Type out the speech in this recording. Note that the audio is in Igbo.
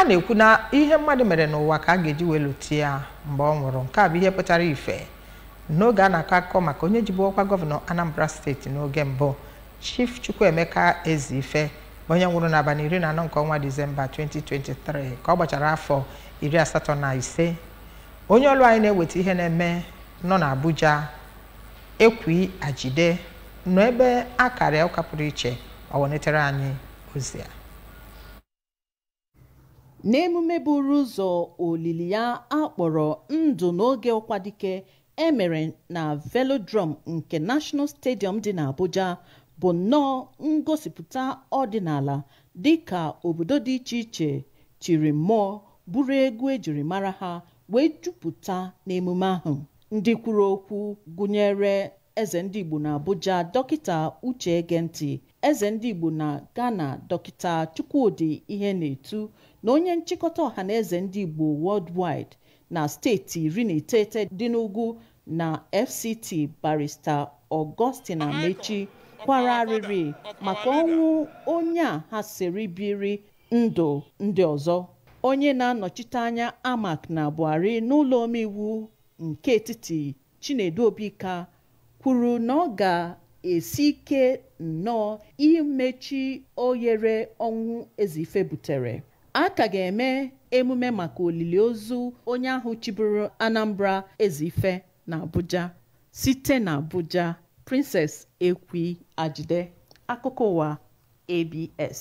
a na-ekwu na ihe mmadụ mere n'ụwa ka a ga-eji wee lụtie ya mgbe ọ nwụrụ. Nke a bụ ihe pụtara ife n'oge a na-akọ akụkọ maka onye jibu ọkwa gọvanọ Anambra steeti n'oge mbụ, Chief Chukwuemeka Eziife, onye nwụrụ n'abalị 14 nke ọnwa Disemba 2023 ka ọ gbachara afọ 85. Onye ọrụ anyị na-eweta ihe na-eme nọ n'Abuja, Ekwi Ajide, nọ ebe akara ụka pụrụ iche ọ welitere anyị ozi a. N'emume buru ụzọ olili ya akpọrọ ndụ n'oge Ọkwadike emere na Velodrome nke National Stadium dị n'Abuja bụ nnọọ ngosipụta ọdịnala dịka obodo dị iche iche chiri mmụọ bụrụ egwu ejiri mara ha wee jupụta n'emume ahụ. Ndị kwuru okwu gụnyere eze ndị Igbo na Abuja Dọkịta Uche Egenti, eze ndị Igbo na Ghana Dọkịta Chukwudi Ihenetu, na onye nchịkọta ọhaneze ndị Igbo worldwide na steeti 19 dị n'ugwu na FCT Barrister Augustine Amechi kwara arịrị maka ọnwụ onye a ha siri biri ndụ ndị ọzọ. Onye na-anọchite anya Amak na Buhari n'ụlọ omeiwu nke etiti Chinedu Obika kwuru na ọ ga-esi ike nnọọ imechi oghere ọnwụ Eziife butere. A ka ga-eme emume maka olili ozu onye ahụ chịburu Anambra Eziife na Abuja. Site na Abuja, Princess Ekwi Ajide, akụkọ ụwa ABS.